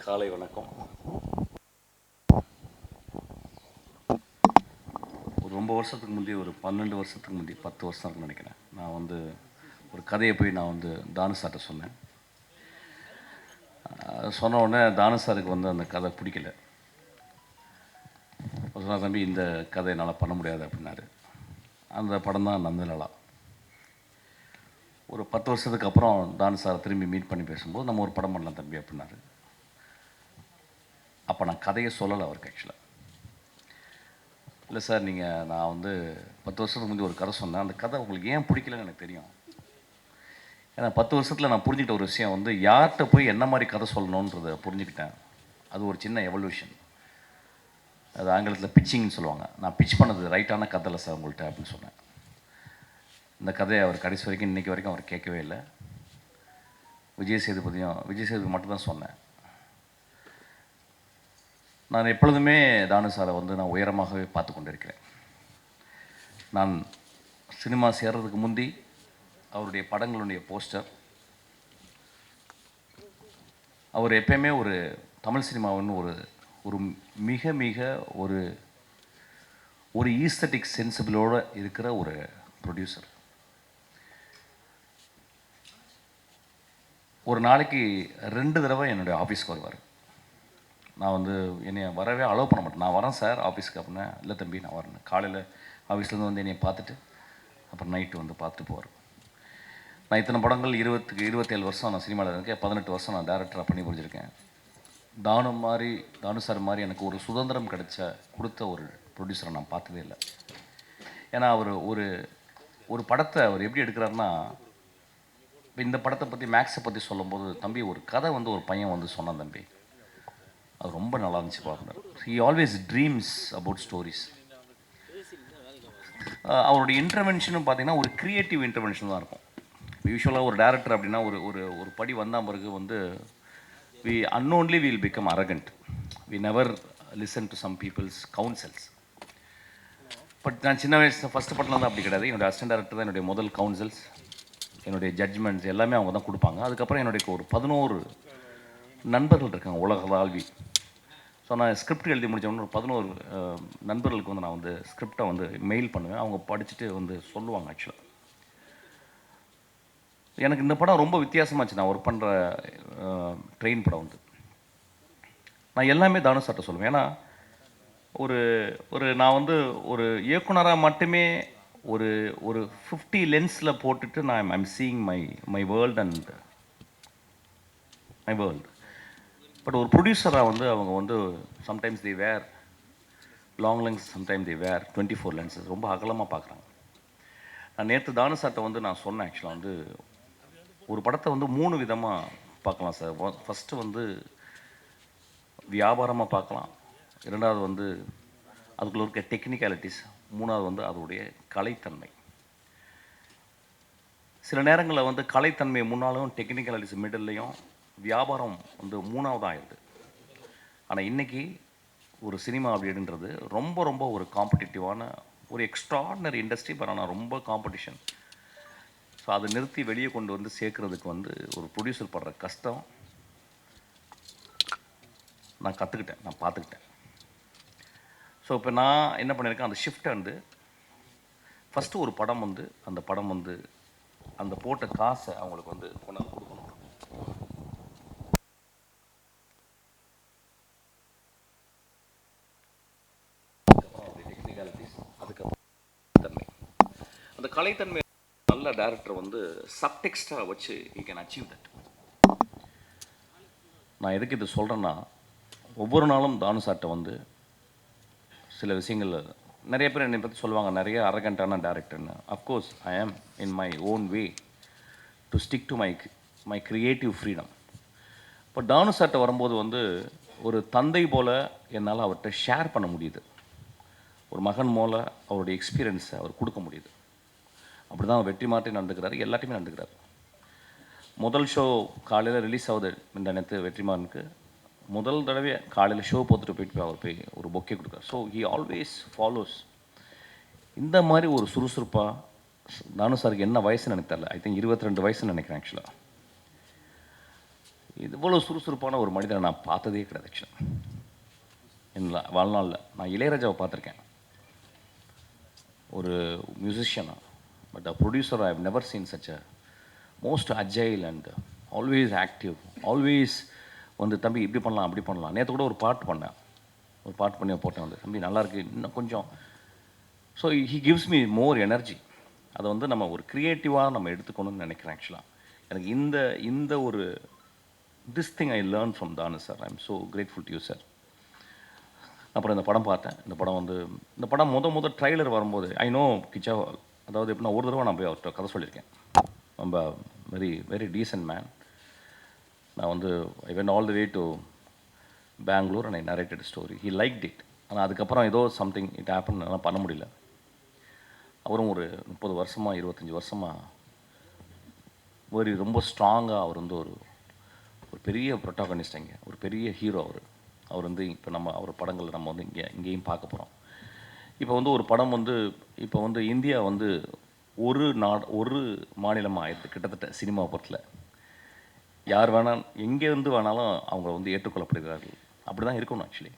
காலை வணக்கம். ஒரு ரொம்ப வருஷத்துக்கு முந்தைய ஒரு 12 வருஷத்துக்கு முந்தைய 10 வருஷம் இருக்குன்னு நினைக்கிறேன். நான் வந்து ஒரு கதையை போய் நான் வந்து தானு சார்கிட்ட சொன்னேன். சொன்ன உடனே தானு சாருக்கு வந்து அந்த கதை பிடிக்கல. சொன்ன தம்பி இந்த கதை என்னால் பண்ண முடியாது அப்படின்னாரு. அந்த படம் தான் நந்தலலா. ஒரு 10 வருஷத்துக்கு அப்புறம் தானு சாரை திரும்பி மீட் பண்ணி பேசும்போது நம்ம ஒரு படம் பண்ணலாம் தம்பி அப்படின்னாரு. அப்போ நான் கதையை சொல்லலை அவருக்கு ஆக்சுவலாக. இல்லை சார் நான் வந்து 10 வருஷத்துக்கு முந்தைய ஒரு கதை சொன்னேன். அந்த கதை உங்களுக்கு ஏன் பிடிக்கலன்னு எனக்கு தெரியும். ஏன்னா 10 வருஷத்தில் நான் புரிஞ்சுக்கிட்ட ஒரு விஷயம் வந்து யார்கிட்ட போய் என்ன மாதிரி கதை சொல்லணுன்றதை புரிஞ்சுக்கிட்டேன். அது ஒரு சின்ன எவல்யூஷன். அது ஆங்கிலத்தில் பிச்சிங்னு சொல்லுவாங்க. நான் பிச் பண்ணது ரைட்டான கதை இல்லை சார் உங்கள்கிட்ட அப்படின்னு சொன்னேன். இந்த கதையை அவர் கடைசி வரைக்கும் இன்றைக்கி வரைக்கும் அவர் கேட்கவே இல்லை. விஜய் சேதுபதி மட்டும் தான் சொன்னேன். நான் எப்பொழுதுமே தானு சாரை வந்து நான் உயரமாகவே பார்த்து கொண்டிருக்கிறேன். நான் சினிமா சேர்றதுக்கு முந்தி அவருடைய படங்களுடைய போஸ்டர், அவர் எப்பயுமே ஒரு தமிழ் சினிமாவின்னு ஒரு ஒரு மிக மிக ஒரு ஒரு ஈஸ்தட்டிக் சென்சிபிளோடு இருக்கிற ஒரு ப்ரொடியூசர். ஒரு நாளைக்கு 2 தடவை என்னுடைய ஆஃபீஸ்க்கு வருவார். நான் வந்து என்னை வரவே அலோவ் பண்ண மாட்டேன். நான் வரேன் சார் ஆஃபீஸ்க்கு அப்படின்னா, இல்லை தம்பி நான் வரேன். காலையில் ஆஃபீஸ்லேருந்து வந்து என்னை பார்த்துட்டு அப்புறம் நைட்டு வந்து பார்த்துட்டு போவார். நான் இத்தனை படங்கள் 27 வருஷம் நான் சினிமாவில் இருக்கேன். 18 வருஷம் நான் டேரக்டராக பண்ணி புரிஞ்சிருக்கேன். தானு சார் மாதிரி எனக்கு ஒரு சுதந்திரம் கொடுத்த ஒரு ப்ரொடியூசரை நான் பார்த்ததே இல்லை. ஏன்னா அவர் ஒரு படத்தை அவர் எப்படி எடுக்கிறாருன்னா, இப்போ இந்த படத்தை பற்றி மேக்ஸை பற்றி சொல்லும்போது, தம்பி ஒரு கதை வந்து ஒரு பையன் வந்து சொன்னான் தம்பி, அது ரொம்ப நல்லா இருந்துச்சு பார்க்கணும். He always dreams about stories. அவருடைய இன்டர்வென்ஷனும் பார்த்தீங்கன்னா ஒரு க்ரியேட்டிவ் இன்டர்வென்ஷன் தான் இருக்கும். யூஸ்வலாக ஒரு டேரக்டர் அப்படின்னா ஒரு ஒரு ஒரு படி வந்தால் பிறகு வந்து we unknowingly will become arrogant. We never listen to some people's counsels. But நான் சின்ன வயசு ஃபஸ்ட்டு படத்தில் தான் அப்படி கிடையாது. என்னுடைய அசிஸ்டன்ட் டேரக்டர் தான் என்னுடைய முதல் கவுன்சில்ஸ், என்னுடைய ஜட்ஜ்மெண்ட்ஸ் எல்லாமே அவங்க தான் கொடுப்பாங்க. அதுக்கப்புறம் என்னுடைய ஒரு 11 நண்பர்கள் இருக்காங்க உலகளாவி. ஸோ நான் ஸ்கிரிப்ட் எழுதி முடித்தவொன்னு ஒரு 11 நண்பர்களுக்கு வந்து நான் வந்து ஸ்கிரிப்டை வந்து மெயில் பண்ணுவேன். அவங்க படிச்சுட்டு வந்து சொல்லுவாங்க. ஆக்சுவலாக எனக்கு இந்த படம் ரொம்ப வித்தியாசமாச்சு. நான் ஒர்க் பண்ணுற ட்ரெயின் படம் வந்து நான் எல்லாமே தானு சார்ட்ட சொல்லுவேன். ஏன்னா நான் வந்து ஒரு இயக்குனராக மட்டுமே ஒரு ஒரு 50 லென்ஸில் போட்டுட்டு நான் I'm seeing my world and my world. But ஒரு ப்ரொடியூசராக வந்து அவங்க வந்து சம்டைம்ஸ் தி வேர் லாங் லென்ஸ், சம்டைம்ஸ் தி வேர் 24 லென்ஸஸ், ரொம்ப அகலமாக பார்க்குறாங்க. நான் நேற்று தானு சார்ட்ட வந்து நான் சொன்னேன். ஆக்சுவலாக வந்து ஒரு படத்தை வந்து 3 விதமாக பார்க்கலாம் சார். ஃபஸ்ட்டு வந்து வியாபாரமாக பார்க்கலாம், 2வது வந்து அதுக்குள்ள இருக்க டெக்னிக்காலிட்டிஸ், 3வது வந்து அதோடைய கலைத்தன்மை. சில நேரங்களில் வந்து கலைத்தன்மை முன்னாலும் டெக்னிக்காலிட்டிஸ் மிடில்லையும், வியாபாரம் வந்து 3வது ஆயிடுது. ஆனால் இன்றைக்கி ஒரு சினிமா அப்படின்றது ரொம்ப ரொம்ப ஒரு காம்படிட்டிவான ஒரு எக்ஸ்ட்ராடினரி இண்டஸ்ட்ரி. பட் ஆனால் ரொம்ப காம்படிஷன். ஸோ அதை நிறுத்தி வெளியே கொண்டு வந்து சேர்க்குறதுக்கு வந்து ஒரு ப்ரொடியூசர் படுற கஷ்டம் நான் கற்றுக்கிட்டேன், நான் பார்த்துக்கிட்டேன். ஸோ இப்போ நான் என்ன பண்ணியிருக்கேன், அந்த ஷிஃப்ட்டை வந்து ஃபஸ்ட்டு ஒரு படம் வந்து அந்த படம் வந்து அந்த போட்ட காசை அவங்களுக்கு வந்து கொண்டாந்து கொடுக்கணும். டெக்னிக்காலிட்டிஸ், அதுக்கப்புறம் தன்மை, அந்த கலைத்தன்மை. நல்ல டேரக்டர் வந்து சப்டெக்ஸ்டாக வச்சு யூ கேன் அச்சீவ் தட். நான் எதுக்கு இது சொல்கிறேன்னா, ஒவ்வொரு நாளும் தானு சார்ட்ட வந்து சில விஷயங்கள் நிறைய பேர் என்னை பற்றி சொல்லுவாங்க, நிறைய அரகண்டான டேரக்டர்னு. அஃப்கோர்ஸ் ஐ ஆம் in my own way to stick to my creative freedom. இப்போ தானு சார்ட்ட வரும்போது வந்து ஒரு தந்தை போல் என்னால் அவர்கிட்ட ஷேர் பண்ண முடியுது. ஒரு மகன் போல் அவருடைய எக்ஸ்பீரியன்ஸை அவர் கொடுக்க முடியுது. அப்படி தான் வெற்றி மாற்றி நடந்துக்கிறாரு, எல்லாத்தையுமே நடந்துக்கிறாரு. முதல் ஷோ காலையில் ரிலீஸ் ஆகுது இந்த நேற்று வெற்றிமாறனுக்கு. முதல் தடவை காலையில் ஷோ பார்த்துட்டு போயிட்டு அவர் போய் ஒரு பொக்கே கொடுக்குறாரு. So he always follows. இந்த மாதிரி ஒரு சுறுசுறுப்பாக தானு சாருக்கு என்ன வயசுன்னு எனக்கு தெரியல. ஐ திங்க் 22 வயசுன்னு நினைக்கிறேன். ஆக்சுவலாக இது இவ்வளோ சுறுசுறுப்பான ஒரு மனிதனை நான் பார்த்ததே கிடையாது ஆக்சுவலாக என் வாழ்நாளில். நான் இளையராஜாவை பார்த்துருக்கேன் ஒரு மியூசிஷியனாக, but a producer I have never seen such a most agile and always active, always வந்து தம்பி இப்படி பண்ணலாம் அப்படி பண்ணலாம். நேற்று கூட ஒரு பாட்டு பண்ணேன், ஒரு பாட்டு பண்ணி போட்டேன் வந்து தம்பி நல்லாயிருக்கு இன்னும் கொஞ்சம். So he gives me more energy. அதை வந்து நம்ம ஒரு க்ரியேட்டிவாக நம்ம எடுத்துக்கணும்னு நினைக்கிறேன் ஆக்சுவலாக. எனக்கு இந்த இந்த ஒரு this thing I learn from Thanu sir. I am so grateful to you sir. அப்புறம் இந்த படம் பார்த்தேன். இந்த படம் வந்து இந்த படம் முத ட்ரைலர் வரும்போது ஐ நோ கிச்சா, அதாவது எப்படின்னா ஒரு தடவை நான் போய் அவர்கிட்ட கதை சொல்லியிருக்கேன். ரொம்ப வெரி வெரி டீசன்ட் மேன். நான் வந்து I went all the way to Bangalore and I narrated story. He liked it. ஆனால் அதுக்கப்புறம் ஏதோ சம்திங் இட் ஹேப்பன், என்னால் பண்ண முடியல. அவரும் ஒரு 30 வருஷமாக 25 வருஷமாக ஒரு ரொம்ப ஸ்ட்ராங்காக அவர் வந்து ஒரு ஒரு பெரிய ப்ரொட்டாகனிஸ்ட், இங்கே ஒரு பெரிய ஹீரோ அவர். அவர் வந்து இப்போ நம்ம அவர் படங்கள் நம்ம வந்து இங்கேயும் பார்க்க போகிறோம். இப்போ வந்து ஒரு படம் வந்து இப்போ வந்து இந்தியா வந்து ஒரு மாநிலமாக ஆயிடுது கிட்டத்தட்ட சினிமா பொறுத்தில். யார் வேணால் எங்கேருந்து வேணாலும் அவங்க வந்து ஏற்றுக்கொள்ளப்படுகிறார்கள். அப்படி தான் இருக்கணும் ஆக்சுவலி.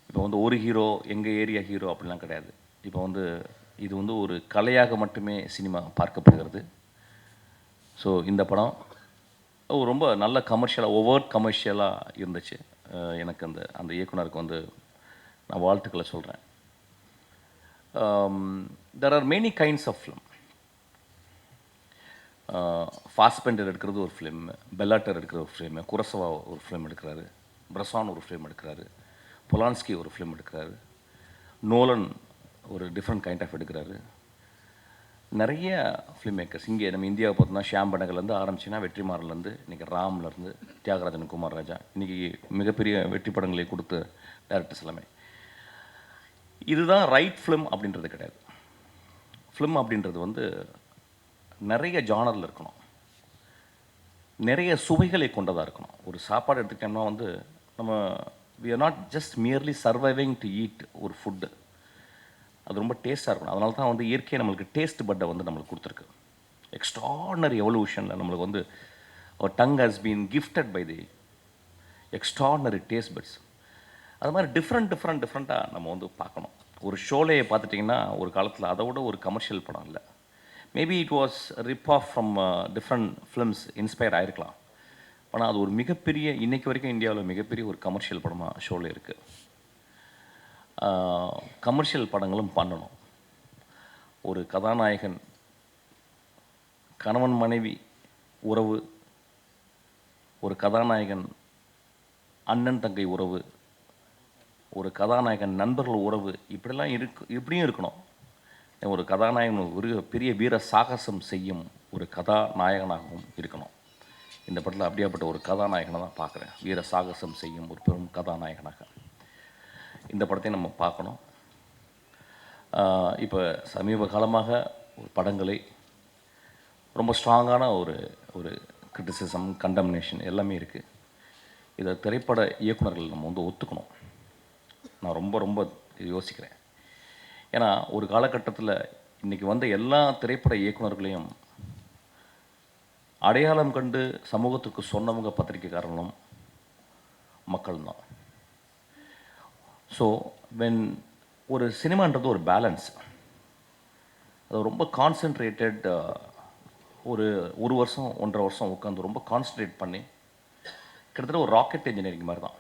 இப்போ வந்து ஒரு ஹீரோ எங்கள் ஏரியா ஹீரோ அப்படிலாம் கிடையாது. இப்போ வந்து இது வந்து ஒரு கலையாக மட்டுமே சினிமா பார்க்கப்படுகிறது. ஸோ இந்த படம் ரொம்ப நல்ல கமர்ஷியலாக ஒவ்வொரு கமர்ஷியலாக இருந்துச்சு. எனக்கு அந்த அந்த இயக்குனருக்கு வந்து நான் வாழ்த்துக்களை சொல்கிறேன். There are many kinds of film. Fassbender எடுக்கிறது ஒரு ஃபிலிம், பெல்லாட்டர் எடுக்கிற ஒரு ஃபிலிம், குரசவா ஒரு ஃபிலிம் எடுக்கிறாரு, பிரசான் ஒரு ஃபிலிம் எடுக்கிறாரு, பொலான்ஸ்கி ஒரு ஃபிலிம் எடுக்கிறாரு, நோலன் ஒரு டிஃப்ரெண்ட் கைண்ட் ஆஃப் எடுக்கிறாரு. நிறைய ஃபிலிம் மேக்கர்ஸ் இங்கே நம்ம இந்தியாவை பார்த்தோம்னா ஷியாம் பெனகர்லேருந்து ஆரம்பிச்சுன்னா வெற்றிமாறன்லேருந்து இன்றைக்கி ராம்லேருந்து தியாகராஜன், குமார் ராஜா, இன்றைக்கி மிகப்பெரிய வெற்றி படங்களை கொடுத்த டேரக்டர்ஸ் எல்லாமே. இதுதான் ரைட் ஃபிலிம் அப்படின்றது கிடையாது. ஃபிலிம் அப்படின்றது வந்து நிறைய ஜானரில் இருக்கணும், நிறைய சுவைகளை கொண்டதாக இருக்கணும். ஒரு சாப்பாடு எடுத்துக்கிட்டோம்னா வந்து நம்ம we are not just merely surviving to eat ஒரு ஃபுட்டு. அது ரொம்ப டேஸ்ட்டாக இருக்கணும். அதனால தான் வந்து இயற்கையை நம்மளுக்கு டேஸ்ட் பட்டை வந்து நம்மளுக்கு கொடுத்துருக்கு. எக்ஸ்ட்ரானரி எவல்யூஷனில் நம்மளுக்கு வந்து அவர் tongue has been gifted by the extraordinary taste buds. அது மாதிரி டிஃப்ரெண்ட்டாக நம்ம வந்து பார்க்கணும். ஒரு ஷோலையை பார்த்துட்டிங்கன்னா ஒரு காலத்தில் அதை விட ஒரு கமர்ஷியல் படம் இல்லை. Maybe it was rip off from different films inspire ஆகிருக்கலாம். ஆனால் அது ஒரு மிகப்பெரிய இன்றைக்கு வரைக்கும் இந்தியாவில் மிகப்பெரிய ஒரு கமர்ஷியல் படமாக ஷோவில் இருக்குது. கமர்ஷியல் படங்களும் பண்ணணும். ஒரு கதாநாயகன் கணவன் மனைவி உறவு, ஒரு கதாநாயகன் அண்ணன் தங்கை உறவு, ஒரு கதாநாயகன் நண்பர்கள் உறவு, இப்படியும் இருக்கணும். ஒரு கதாநாயகன் ஒரு பெரிய வீர சாகசம் செய்யும் ஒரு கதாநாயகனாகவும் இருக்கணும். இந்த படத்தில் அப்படியாப்பட்ட ஒரு கதாநாயகனை தான் பார்க்குறேன். வீர சாகசம் செய்யும் ஒரு பெரும் கதாநாயகனாக இந்த படத்தை நம்ம பார்க்கணும். இப்போ சமீப காலமாக ஒரு படங்களை ரொம்ப ஸ்ட்ராங்கான ஒரு ஒரு கிரிட்டிசிசம், கண்டம்னேஷன் எல்லாமே இருக்குது. இதை திரைப்பட இயக்குனர்கள் நம்ம வந்து ஒத்துக்கணும். நான் ரொம்ப யோசிக்கிறேன். ஏன்னா ஒரு காலகட்டத்தில் இன்றைக்கி வந்த எல்லா திரைப்பட இயக்குனர்களையும் அடையாளம் கண்டு சமூகத்துக்கு சொன்னவங்க பத்திரிக்கைக்காரர்களும் மக்கள்தான். ஸோ வென் ஒரு சினிமான்றது ஒரு பேலன்ஸ். அது ரொம்ப கான்சென்ட்ரேட்டட். ஒரு வருஷம் 1.5 வருஷம் உட்காந்து ரொம்ப கான்சன்ட்ரேட் பண்ணி கிட்டத்தட்ட ஒரு ராக்கெட் இன்ஜினியரிங் மாதிரி தான்.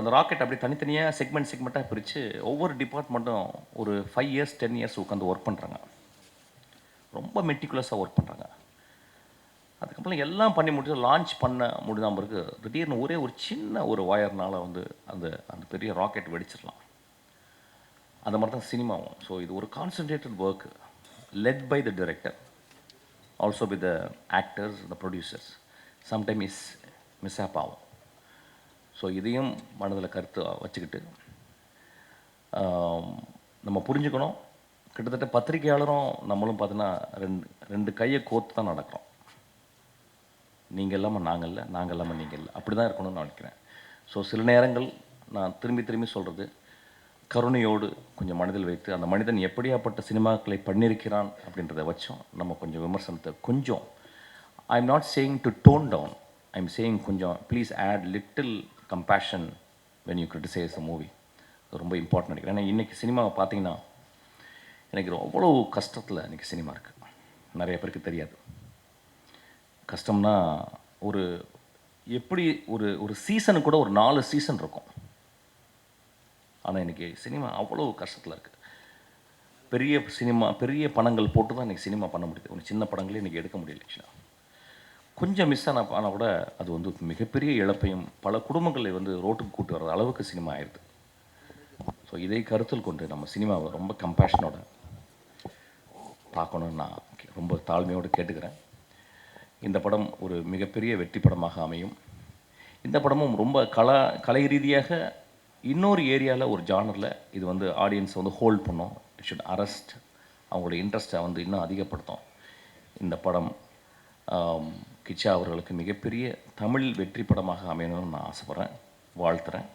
அந்த ராக்கெட் அப்படி தனித்தனியாக செக்மெண்ட்டாக பிரித்து ஒவ்வொரு டிபார்ட்மெண்ட்டும் ஒரு 5 இயர்ஸ் 10 இயர்ஸ் உட்காந்து ஒர்க் பண்ணுறாங்க. ரொம்ப மெட்டிகுலஸாக ஒர்க் பண்ணுறாங்க. அதுக்கப்புறம் எல்லாம் பண்ணி முடிச்சு லான்ச் பண்ண முடியாமல் பிறகு திடீர்னு ஒரே ஒரு சின்ன ஒரு ஒயர்னால் வந்து அந்த பெரிய ராக்கெட் வெடிச்சிடலாம். அந்த மாதிரி தான் சினிமாவும். ஸோ இது ஒரு concentrated work led by the director, also by the actors, the producers. Sometime mishap ஆகும். ஸோ இதையும் மனதில் கருத்து வச்சுக்கிட்டு நம்ம புரிஞ்சுக்கணும். கிட்டத்தட்ட பத்திரிகையாளரும் நம்மளும் பார்த்தீங்கன்னா ரெண்டு கையை கோர்த்து தான் நடக்கிறோம். நீங்கள் இல்லாமல் நாங்கள் இல்லை, நாங்கள் இல்லாமல் நீங்கள் இல்லை, அப்படி தான் இருக்கணும்னு நான் நினைக்கிறேன். ஸோ சில நேரங்கள் நான் திரும்பி சொல்கிறது, கருணையோடு கொஞ்சம் மனதில் வைத்து அந்த மனிதன் எப்படியாப்பட்ட சினிமாக்களை பண்ணியிருக்கிறான் அப்படின்றத வச்சோம் நம்ம கொஞ்சம் விமர்சனத்தை கொஞ்சம் I'm not saying to tone down, I'm saying கொஞ்சம் please add little compassion when you criticise the movie. அது ரொம்ப இம்பார்ட்டன் நினைக்கிறேன். ஏன்னா இன்றைக்கி சினிமாவை பார்த்தீங்கன்னா எனக்கு அவ்வளோ கஷ்டத்தில் இன்றைக்கி சினிமா இருக்குது. நிறைய பேருக்கு தெரியாது. கஷ்டம்னா ஒரு எப்படி ஒரு ஒரு சீசனுக்கு கூட ஒரு 4 சீசன் இருக்கும். ஆனால் இன்றைக்கி சினிமா அவ்வளோ கஷ்டத்தில் இருக்குது. பெரிய சினிமா பெரிய பணங்கள் போட்டு தான் இன்றைக்கி சினிமா பண்ண முடியுது. ஒரு சின்ன படங்களே இன்றைக்கி எடுக்க முடியல. ஆக்சுவலாக கொஞ்சம் மிஸ் ஆனால் கூட அது வந்து மிகப்பெரிய இழப்பையும் பல குடும்பங்களை வந்து ரோட்டுக்கு கூட்டு வர்ற அளவுக்கு சினிமா ஆயிடுது. ஸோ இதை கருத்தில் கொண்டு நம்ம சினிமாவை ரொம்ப கம்பேஷனோட பார்க்கணுன்னு நான் ரொம்ப தாழ்மையோடு கேட்டுக்கிறேன். இந்த படம் ஒரு மிகப்பெரிய வெற்றி படமாக அமையும். இந்த படமும் ரொம்ப கலை ரீதியாக இன்னொரு ஏரியாவில் ஒரு ஜானரில் இது வந்து ஆடியன்ஸை வந்து ஹோல்ட் பண்ணும். இட் ஷுட் அரெஸ்ட் அவங்களுடைய இன்ட்ரெஸ்ட்டை வந்து இன்னும் அதிகப்படுத்தும். இந்த படம் கிச்சா அவர்களுக்கு மிகப்பெரிய தமிழ் வெற்றி படமாக அமையணும்னு நான் ஆசைப்பட்றேன், வாழ்த்துறேன்.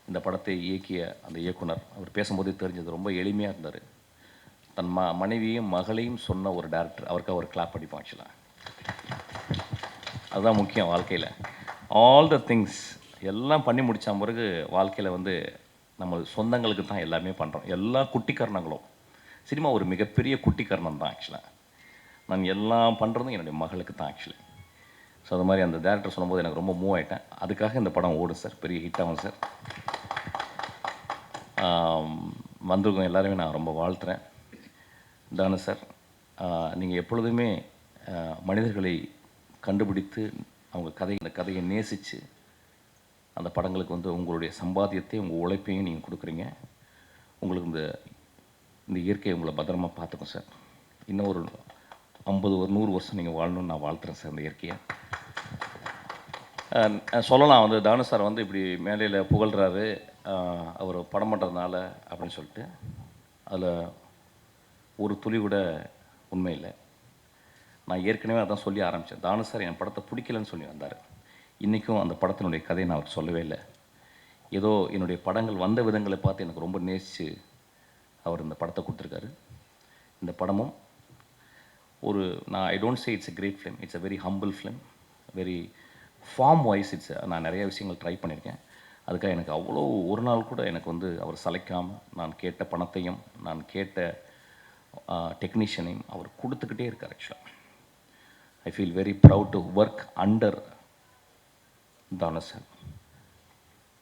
இந்த படத்தை இயக்கிய அந்த இயக்குனர் அவர் பேசும்போதே தெரிஞ்சது, ரொம்ப எளிமையாக இருந்தார். தன் மனைவியையும் மகளையும் சொன்ன ஒரு டேரக்டர், அவருக்கு அவர் கிளாப் அடிப்போம். ஆக்சுவலாக அதுதான் முக்கியம் வாழ்க்கையில். ஆல் த திங்ஸ் எல்லாம் பண்ணி முடித்த பிறகு வாழ்க்கையில் வந்து நம்ம சொந்தங்களுக்கு தான் எல்லாமே பண்ணுறோம். எல்லா குட்டிக்கரணங்களும் சினிமா ஒரு மிகப்பெரிய குட்டிக்கரணம் தான். ஆக்சுவலாக நான் எல்லாம் பண்ணுறதும் என்னுடைய மகளுக்கு தான் ஆக்சுவலி. ஸோ அது மாதிரி அந்த டேரக்டர் சொல்லும்போது எனக்கு ரொம்ப மூவ் ஆகிட்டேன். அதுக்காக இந்த படம் ஓடும் சார், பெரிய ஹிட் ஆகும் சார். வந்திருக்கோம் எல்லாருமே நான் ரொம்ப வாழ்த்துறேன். தானு சார், நீங்கள் எப்பொழுதுமே மனிதர்களை கண்டுபிடித்து அவங்க இந்த கதையை நேசித்து அந்த படங்களுக்கு வந்து உங்களுடைய சம்பாத்தியத்தையும் உங்கள் உழைப்பையும் நீங்கள் கொடுக்குறீங்க. உங்களுக்கு இந்த இயற்கையை உங்களை பத்திரமா பார்த்துக்கும் சார். இன்னும் ஒரு 50 ஒரு 100 வருஷம் நீங்கள் வாழணும்னு நான் வாழ்த்துறேன் சார். இந்த இயற்கையை சொல்லலாம் வந்து தானு சார் வந்து இப்படி மேலையில் புகழ்கிறாரு அவர் படம் பண்ணுறதுனால அப்படின்னு சொல்லிட்டு, அதில் ஒரு துளி கூட உண்மை இல்லை. நான் ஏற்கனவே அதான் சொல்லி ஆரம்பித்தேன். தானு சார் என் படத்தை பிடிக்கலன்னு சொல்லி வந்தார். இன்றைக்கும் அந்த படத்தினுடைய கதையை நான் அவர் சொல்லவே இல்லை. ஏதோ என்னுடைய படங்கள் வந்த விதங்களை பார்த்து எனக்கு ரொம்ப நேசித்து அவர் இந்த படத்தை கொடுத்துருக்காரு. இந்த படமும் ஒரு I don't say it's a great film, it's a very humble film, very form wise நான் நிறைய விஷயங்கள் ட்ரை பண்ணியிருக்கேன். அதுக்காக எனக்கு அவ்வளோ ஒரு நாள் கூட எனக்கு வந்து அவர் சளைக்காமல் நான் கேட்ட பணத்தையும் நான் கேட்ட டெக்னீஷியனையும் அவர் கொடுத்துக்கிட்டே இருக்கார். ஆக்சுவலாக I feel very proud to work under Thanu sir.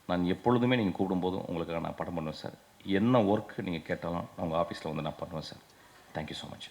நான் எப்பொழுதுமே நீங்கள் கூப்பிடும்போதும் உங்களுக்காக நான் படம் பண்ணுவேன் சார். என்ன ஒர்க் நீங்கள் கேட்டாலும் உங்கள் ஆஃபீஸில் வந்து நான் பண்ணுவேன் சார். Thank you so much.